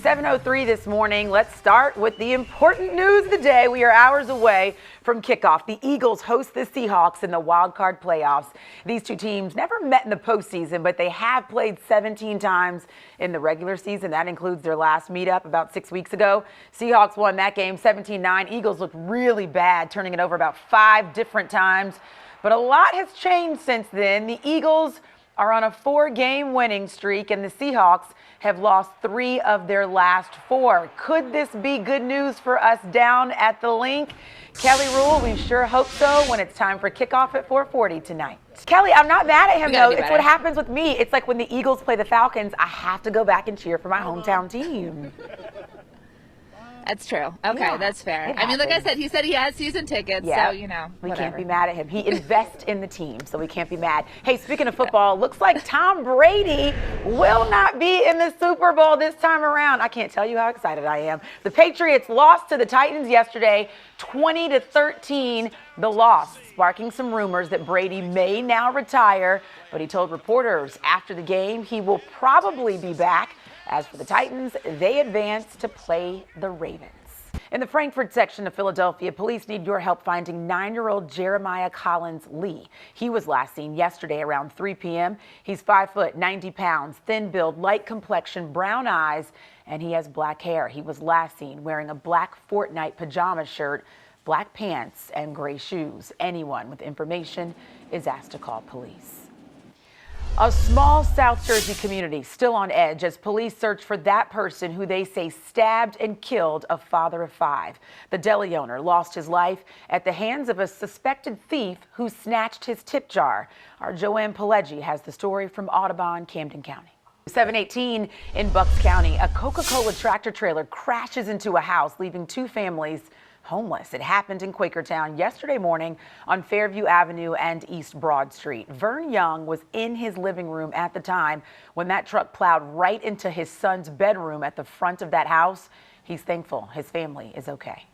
7:03 this morning. Let's start with the important news of the day. We are hours away from kickoff. The Eagles host the Seahawks in the wild card playoffs. These two teams never met in the postseason, but they have played 17 times in the regular season. That includes their last meetup about 6 weeks ago. Seahawks won that game 17-9. Eagles looked really bad, turning it over about 5 different times. But a lot has changed since then. The Eagles are on a 4-game winning streak, and the Seahawks have lost 3 of their last 4. Could this be good news for us down at the Link? Kelly Rule, we sure hope so when it's time for kickoff at 4:40 tonight. Kelly, I'm not mad at him, though. It's what happens with me. It's like when the Eagles play the Falcons, I have to go back and cheer for my hometown team. That's true. Okay, yeah, that's fair. I mean, like I said, he has season tickets, so, you know, we can't be mad at him. He invests in the team, so we can't be mad. Hey, speaking of football, looks like Tom Brady will not be in the Super Bowl this time around. I can't tell you how excited I am. The Patriots lost to the Titans yesterday, 20-13. The loss sparking some rumors that Brady may now retire, but he told reporters after the game he will probably be back. As for the Titans, they advance to play the Ravens. In the Frankfort section of Philadelphia, police need your help finding 9-year-old Jeremiah Collins Lee. He was last seen yesterday around 3 p.m. He's 5 foot, 90 pounds, thin build, light complexion, brown eyes, and he has black hair. He was last seen wearing a black Fortnite pajama shirt, black pants, and gray shoes. Anyone with information is asked to call police. A small South Jersey community still on edge as police search for that person who they say stabbed and killed a father of 5. The deli owner lost his life at the hands of a suspected thief who snatched his tip jar. Our Joanne Pileggi has the story from Audubon, Camden County. 7:18 in Bucks County, a Coca-Cola tractor trailer crashes into a house, leaving 2 families homeless. It happened in Quakertown yesterday morning on Fairview Avenue and East Broad Street. Vern Young was in his living room at the time when that truck plowed right into his son's bedroom at the front of that house. He's thankful his family is okay.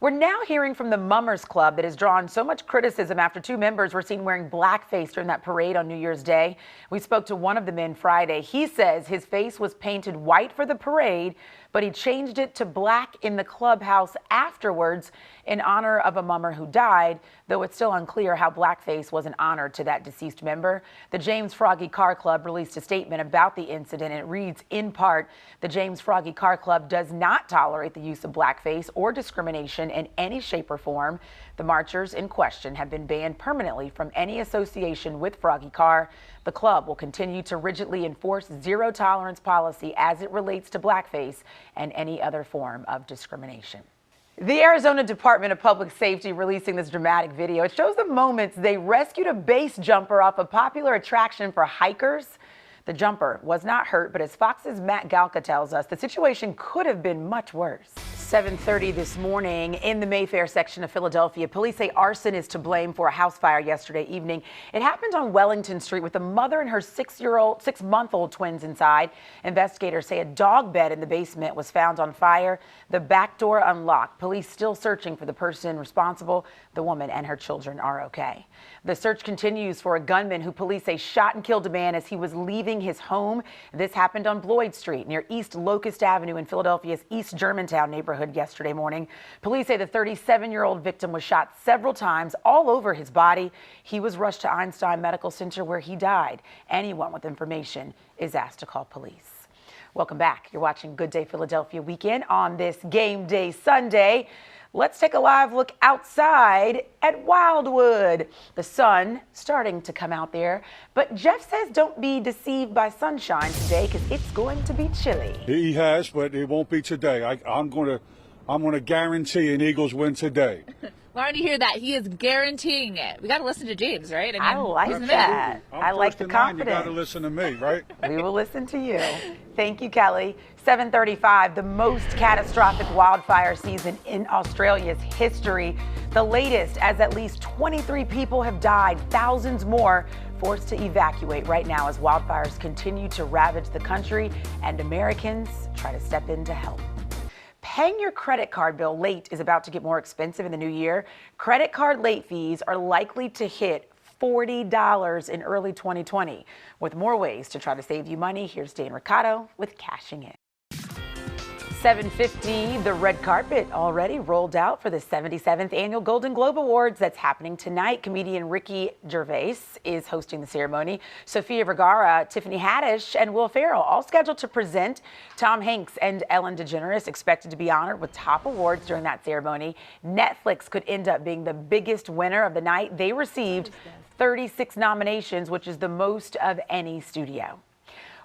We're now hearing from the Mummers Club that has drawn so much criticism after 2 members were seen wearing blackface during that parade on New Year's Day. We spoke to one of the men Friday. He says his face was painted white for the parade, but he changed it to black in the clubhouse afterwards in honor of a mummer who died, though it's still unclear how blackface was an honor to that deceased member. The James Froggy Car Club released a statement about the incident, and it reads, in part, the James Froggy Car Club does not tolerate the use of blackface or discrimination in any shape or form. The marchers in question have been banned permanently from any association with Froggy Car. The club will continue to rigidly enforce zero tolerance policy as it relates to blackface and any other form of discrimination. The Arizona Department of Public Safety releasing this dramatic video. It shows the moments they rescued a base jumper off a popular attraction for hikers. The jumper was not hurt, but as Fox's Matt Galka tells us, the situation could have been much worse. 7:30 this morning in the Mayfair section of Philadelphia, police say arson is to blame for a house fire yesterday evening. It happened on Wellington Street with a mother and her 6-month-old twins inside. Investigators say a dog bed in the basement was found on fire, the back door unlocked. Police still searching for the person responsible. The woman and her children are okay. The search continues for a gunman who police say shot and killed a man as he was leaving his home. This happened on Bloyd Street near East Locust Avenue in Philadelphia's East Germantown neighborhood yesterday morning. Police say the 37-year-old victim was shot several times all over his body. He was rushed to Einstein Medical Center where he died. Anyone with information is asked to call police. Welcome back. You're watching Good Day Philadelphia Weekend on this Game Day Sunday. Let's take a live look outside at Wildwood. The sun starting to come out there, but Jeff says don't be deceived by sunshine today because it's going to be chilly. He has, but it won't be today. I'm going to guarantee an Eagles win today. Why don't you hear that? He is guaranteeing it. We got to listen to James, right? I like that. I like the confidence. You got to listen to me, right? We will listen to you. Thank you, Kelly. 7:35, the most catastrophic wildfire season in Australia's history. The latest, as at least 23 people have died, thousands more forced to evacuate right now as wildfires continue to ravage the country and Americans try to step in to help. Paying your credit card bill late is about to get more expensive in the new year. Credit card late fees are likely to hit $40 in early 2020. With more ways to try to save you money, here's Dan Riccado with Cashing In. 7:50, the red carpet already rolled out for the 77th Annual Golden Globe Awards that's happening tonight. Comedian Ricky Gervais is hosting the ceremony. Sofia Vergara, Tiffany Haddish, and Will Ferrell all scheduled to present. Tom Hanks and Ellen DeGeneres expected to be honored with top awards during that ceremony. Netflix could end up being the biggest winner of the night. They received 36 nominations, which is the most of any studio.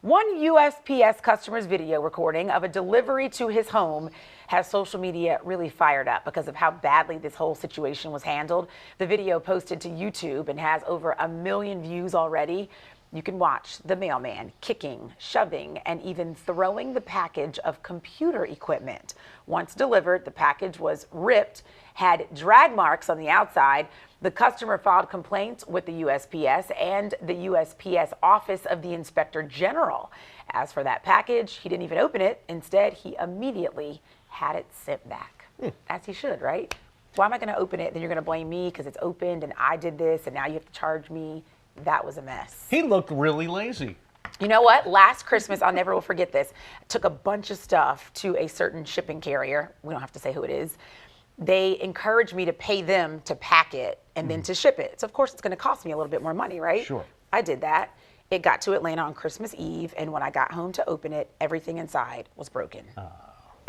One USPS customer's video recording of a delivery to his home has social media really fired up because of how badly this whole situation was handled. The video posted to YouTube and has over 1 million views already. You can watch the mailman kicking, shoving, and even throwing the package of computer equipment. Once delivered, the package was ripped, had drag marks on the outside. The customer filed complaints with the USPS and the USPS Office of the Inspector General. As for that package, he didn't even open it. Instead, he immediately had it sent back. As he should, right? Why am I going to open it? Then you're going to blame me because it's opened and I did this and now you have to charge me. That was a mess. He looked really lazy. You know what? Last Christmas, I'll never will forget this. I took a bunch of stuff to a certain shipping carrier. We don't have to say who it is. They encouraged me to pay them to pack it and then to ship it. So of course it's going to cost me a little bit more money, right? Sure. I did that. It got to Atlanta on Christmas Eve, and when I got home to open it, everything inside was broken.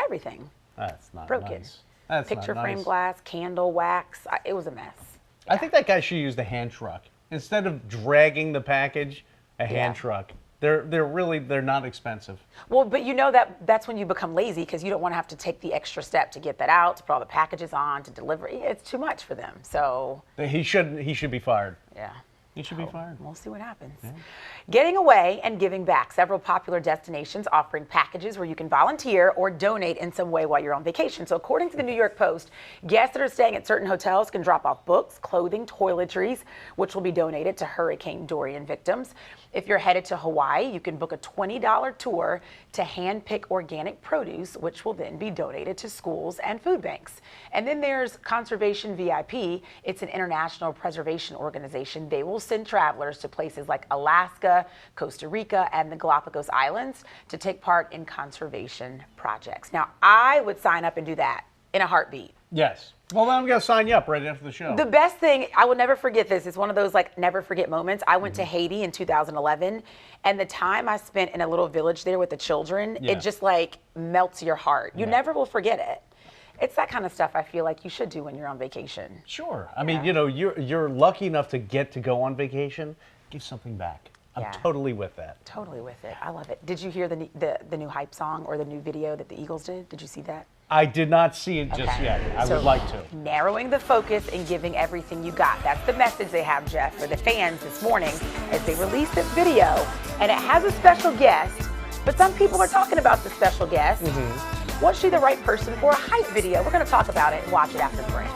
Everything. That's not broken. nice. That's Picture not frame nice. glass, candle wax. It was a mess. I think that guy should use the hand truck instead of dragging the package. A hand truck. They're not expensive. Well, but you know that's when you become lazy because you don't want to have to take the extra step to get that out, to put all the packages on, to deliver. It's too much for them. So He should be fired. yeah. He should be fired. We'll see what happens. Getting away and giving back. Several popular destinations offering packages where you can volunteer or donate in some way while you're on vacation. So according to the New York Post, guests that are staying at certain hotels can drop off books, clothing, toiletries, which will be donated to Hurricane Dorian victims. If you're headed to Hawaii, you can book a $20 tour to hand-pick organic produce, which will then be donated to schools and food banks. And then there's Conservation VIP. It's an international preservation organization. They will send travelers to places like Alaska, Costa Rica, and the Galapagos Islands to take part in conservation projects. Now, I would sign up and do that in a heartbeat. Yes. Well, then I'm going to sign you up right after the show. The best thing, I will never forget this. It's one of those like never forget moments. I went to Haiti in 2011, and the time I spent in a little village there with the children, it just like melts your heart. You never will forget it. It's that kind of stuff I feel like you should do when you're on vacation. Sure. I mean, you know, you're lucky enough to get to go on vacation. Give something back. I'm totally with that. Totally with it. I love it. Did you hear the new hype song or the new video that the Eagles did? Did you see that? I did not see it just yet. I would like to. Narrowing the focus and giving everything you got. That's the message they have, Jeff, for the fans this morning as they release this video. And it has a special guest, but some people are talking about the special guest. Was she the right person for a hype video? We're going to talk about it and watch it after the break.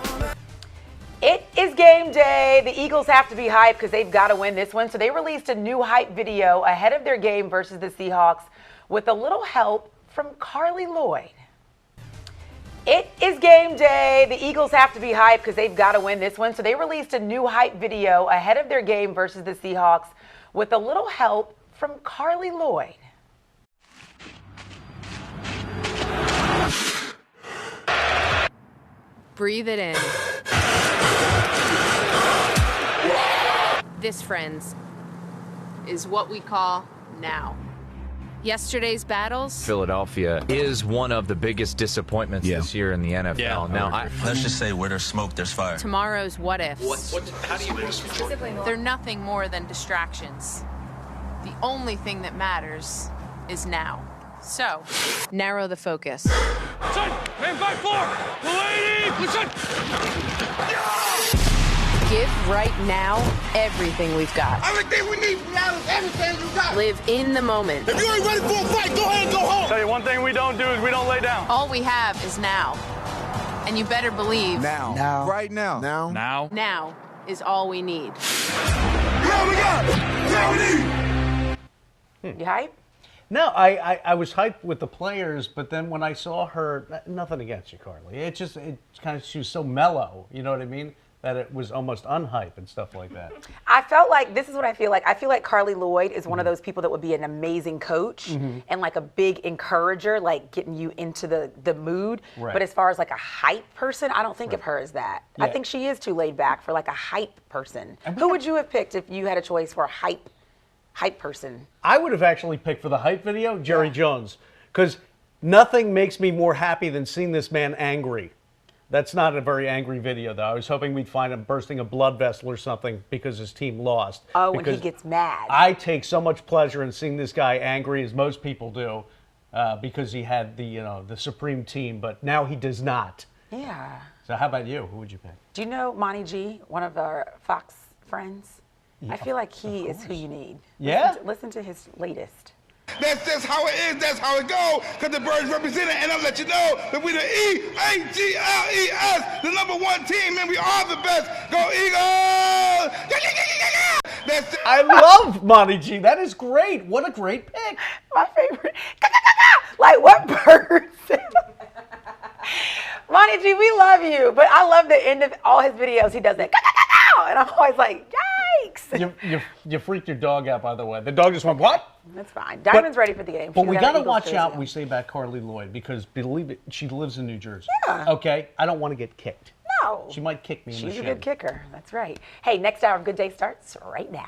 It is game day. The Eagles have to be hyped because they've got to win this one. So they released a new hype video ahead of their game versus the Seahawks with a little help from Carly Lloyd. It is game day. The Eagles have to be hyped because they've got to win this one. So they released a new hype video ahead of their game versus the Seahawks with a little help from Carly Lloyd. Breathe it in. This, friends, is what we call now. Yesterday's battles. Philadelphia is one of the biggest disappointments this year in the NFL. Now, let's just say where there's smoke, there's fire. Tomorrow's what ifs. They're nothing more than distractions. The only thing that matters is now. So, narrow the focus. Give right now everything we've got. Everything we need now is everything we got. Live in the moment. If you ain't ready for a fight, go ahead and go home. Tell you one thing we don't do is we don't lay down. All we have is now. And you better believe Now. Right now. now is all we need. Yeah, we got it. Yeah, we need. You hype? No, I was hyped with the players, but then when I saw her, nothing against you, Carly. It kind of, she was so mellow, you know what I mean? that it was almost unhype and stuff like that. I felt like, this is what I feel like. I feel like Carly Lloyd is one of those people that would be an amazing coach and like a big encourager, like getting you into the mood. Right. But as far as like a hype person, I don't think of her as that. Yeah. I think she is too laid back for like a hype person. Who would you have picked if you had a choice for a hype person? I would have actually picked for the hype video Jerry Jones, because nothing makes me more happy than seeing this man angry. That's not a very angry video, though. I was hoping we'd find him bursting a blood vessel or something because his team lost. Oh, when he gets mad. I take so much pleasure in seeing this guy angry, as most people do, because he had the supreme team, but now he does not. Yeah. So how about you? Who would you pick? Do you know Monty G, one of our Fox friends? I feel like he is who you need. Yeah? Listen to his latest. That's just how it is. That's how it go. Because the Birds represent it. And I'll let you know that we the EAGLES, the #1 team, and we are the best. Go Eagles! That's it. I love Monty G. That is great. What a great pick. My favorite. Like what person? Monty G, we love you. But I love the end of all his videos. He does that. And I'm always like, yikes. You freaked your dog out, by the way. The dog just went, what? That's fine. Diamond's ready for the game. But She's we got got an to Eagles watch jersey out on. when we say about Carly Lloyd, because believe it, she lives in New Jersey. Yeah. Okay? I don't want to get kicked. No. She might kick me in the She's a shin. good kicker. That's right. Hey, next hour of Good Day starts right now.